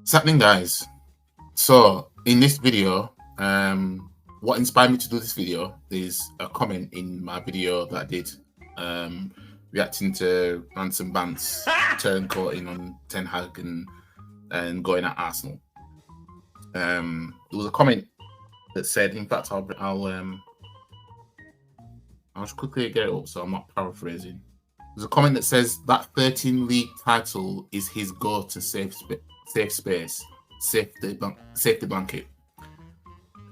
What's happening, guys? So in this video, what inspired me to do this video is a comment in my video that I did reacting to Ransom Bant's turncoating on Ten Hag and going at Arsenal. There was a comment that said, in fact, I'll just quickly get it up so I'm not paraphrasing. There's a comment that says that 13 league title is his go-to safe space, safety blanket.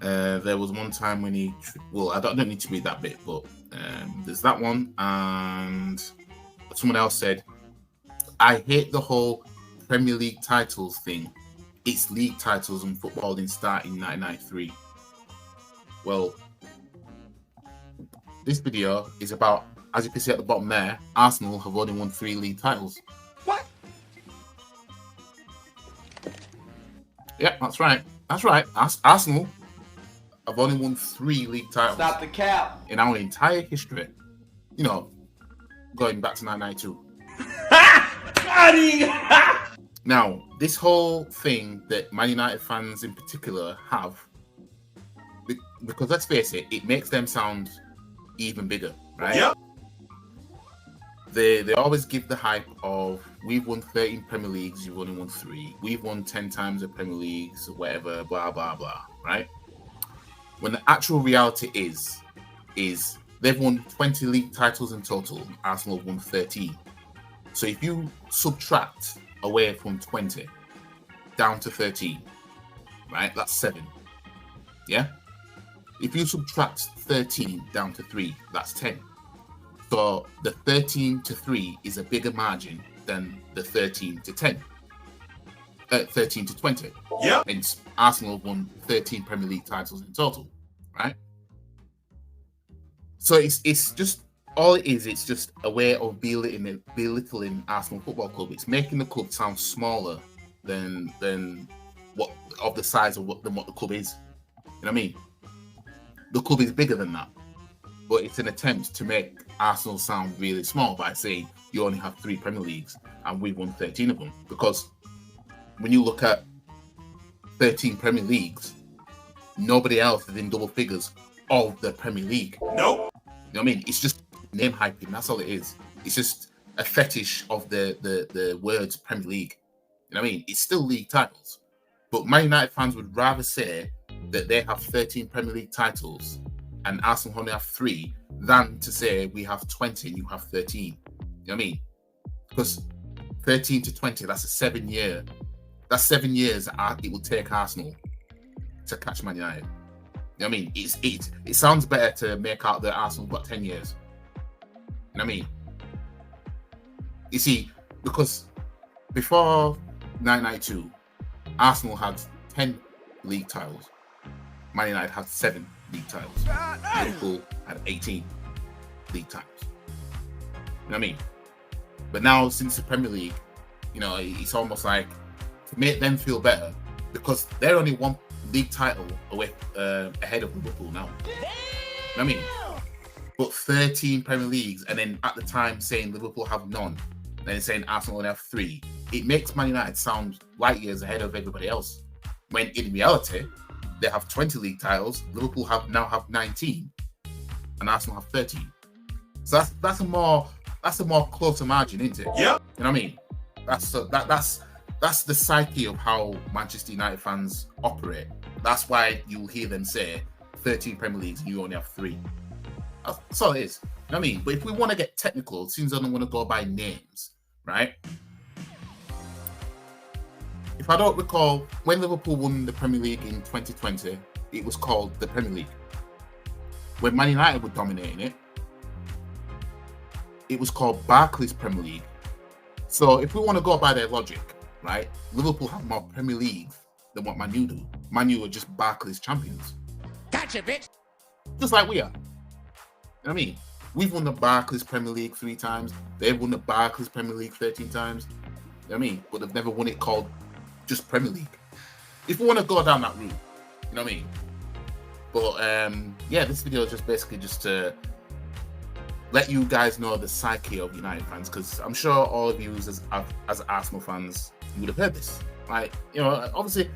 There was one time when he, well, I don't need to read that bit, but there's that one, and someone else said, I hate the whole Premier League titles thing. It's league titles and football didn't start in 1993. Well, this video is about, as you can see at the bottom there, Arsenal have only won 3 league titles. What? Yeah, that's right. That's right. Arsenal have only won 3 league titles. Stop the cap. In our entire history. You know, going back to 1992. Now, this whole thing that Man United fans in particular have, because let's face it, it makes them sound even bigger, right? Yep. They always give the hype of, we've won 13 Premier Leagues, you've only won 3. We've won 10 times the Premier Leagues, whatever, blah, blah, blah, right? When the actual reality is they've won 20 league titles in total, Arsenal have won 13. So if you subtract away from 20 down to 13, right, that's 7. Yeah? If you subtract 13 down to 3, that's 10. So the 13 to 3 is a bigger margin than the 13 to 10. 13 to 20. Yeah. And Arsenal won 13 Premier League titles in total, right? So it's just, all it is, it's just a way of belittling Arsenal Football Club. It's making the club sound smaller than what, of the size of what the club is. You know what I mean? The club is bigger than that. But it's an attempt to make Arsenal sound really small by saying you only have 3 Premier Leagues and we've won 13 of them. Because when you look at 13 Premier Leagues, nobody else is in double figures of the Premier League. Nope. You know what I mean? It's just name hyping. That's all it is. It's just a fetish of the words Premier League. You know what I mean? It's still league titles. But Man United fans would rather say that they have 13 Premier League titles and Arsenal only have 3 than to say we have 20 and you have 13. You know what I mean? Because 13 to 20, that's a 7-year. That's 7 years it will take Arsenal to catch Man United. You know what I mean? It sounds better to make out that Arsenal got 10 years. You know what I mean? You see, because before 1992, Arsenal had 10 league titles. Man United had 7 league titles. Liverpool had 18 league titles. You know what I mean? But now, since the Premier League, you know, it's almost like to make them feel better because they're only 1 league title away ahead of Liverpool now. You know what I mean? But 13 Premier Leagues, and then at the time saying Liverpool have none, and then saying Arsenal only have 3, it makes Man United sound light years ahead of everybody else. When in reality, they have 20 league titles, Liverpool now have 19, and Arsenal have 13. So that's a more closer margin, isn't it? Yep. You know what I mean? That's the psyche of how Manchester United fans operate. That's why you'll hear them say 13 Premier Leagues and you only have 3. That's all it is. You know what I mean? But if we want to get technical, since I don't want to go by names, right? If I don't recall, when Liverpool won the Premier League in 2020, it was called the Premier League. When Man United were dominating it, it was called Barclays Premier League. So if we want to go by their logic, right? Liverpool have more Premier Leagues than what Man U do. Man U are just Barclays champions. Gotcha, bitch. Just like we are. You know what I mean? We've won the Barclays Premier League 3 times. They've won the Barclays Premier League 13 times. You know what I mean? But they've never won it called just Premier League. If we want to go down that route, you know what I mean? But yeah, this video is just basically just to let you guys know the psyche of United fans, because I'm sure all of you as Arsenal fans would have heard this. Right? You know, obviously,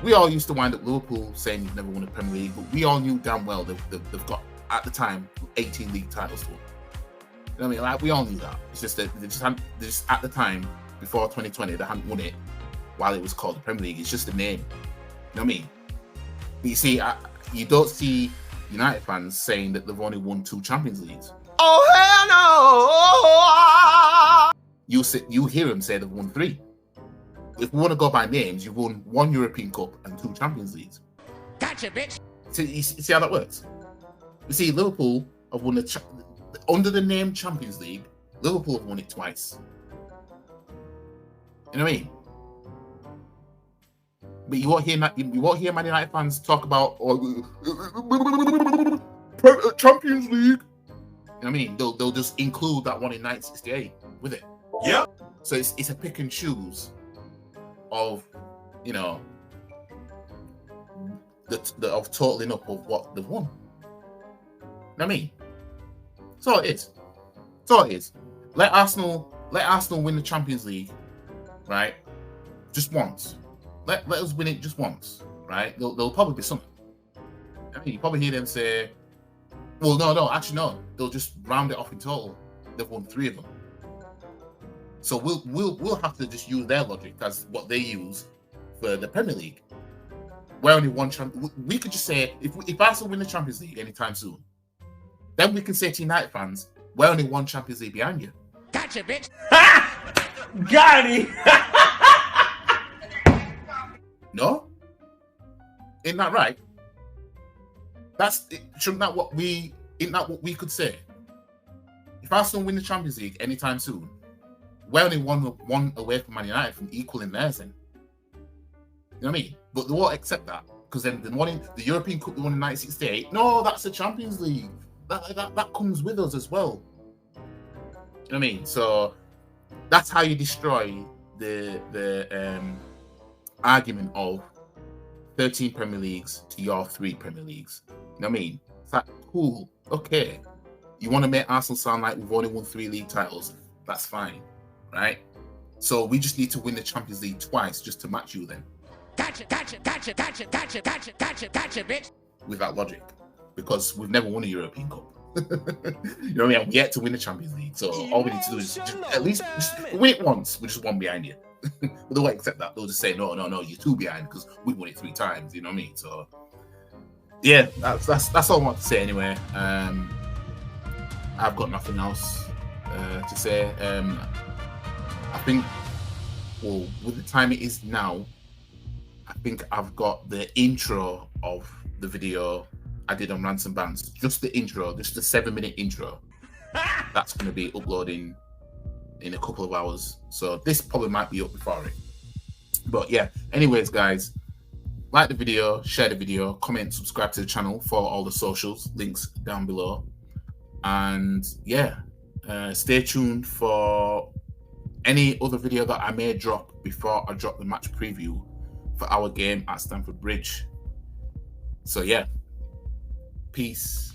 we all used to wind up Liverpool saying you've never won a Premier League, but we all knew damn well they've got, at the time, 18 league titles to win. You know what I mean? Like, we all knew that. It's just that they just at the time, before 2020, they hadn't won it while it was called the Premier League. It's just a name. You know what I mean? But you see, you don't see United fans saying that they've only won 2 Champions Leagues. Oh, hell no! You hear them say they've won 3. If we want to go by names, you've won 1 European Cup and 2 Champions Leagues. Gotcha, bitch. See how that works? You see, Liverpool have won under the name Champions League. Liverpool have won it twice. You know what I mean? But you won't hear Man United fans talk about Champions League. You know what I mean? They'll just include that one in 1968 with it. Yep. So it's a pick and choose of, you know, of totaling up of what they've won. You know what I mean? So it is. Let Arsenal win the Champions League, right? Just once. Let us win it just once, right? There'll probably be something. I mean, you probably hear them say, well, no, actually no. They'll just round it off in total. They've won 3 of them. So we'll have to just use their logic as what they use for the Premier League. We're only one champion. We could just say if Arsenal win the Champions League anytime soon, then we can say to United fans, we're only 1 Champions League behind you. Gotcha, bitch. Got it. No? Isn't that right? Isn't that what we could say? If Arsenal win the Champions League anytime soon, we're only one away from Man United from equaling theirs then. You know what I mean? But they won't accept that, because then the European Cup they won in 1968, no, that's the Champions League. That comes with us as well. You know what I mean? So that's how you destroy the argument of 13 Premier Leagues to your 3 Premier Leagues. You know what I mean? It's like, cool, okay. You want to make Arsenal sound like we've only won 3 league titles? That's fine, right? So we just need to win the Champions League twice just to match you then. Gotcha, bitch. With that logic. Because we've never won a European Cup. You know what I mean? I've yet to win the Champions League. So all we need to do is just, at least just win it once. We're just 1 behind you. But they won't accept that. They'll just say, no, you're 2 behind because we won it 3 times. You know what I mean? So yeah, that's all I want to say anyway. I've got nothing else to say. I think, well, with the time it is now, I think I've got the intro of the video I did on Rants and Bants. Just the intro, just the 7-minute intro. That's going to be uploading in a couple of hours. So this probably might be up before it. But yeah, anyways, guys, like the video, share the video, comment, subscribe to the channel, follow all the socials, links down below. And yeah, stay tuned for any other video that I may drop before I drop the match preview for our game at Stamford Bridge. So yeah, peace.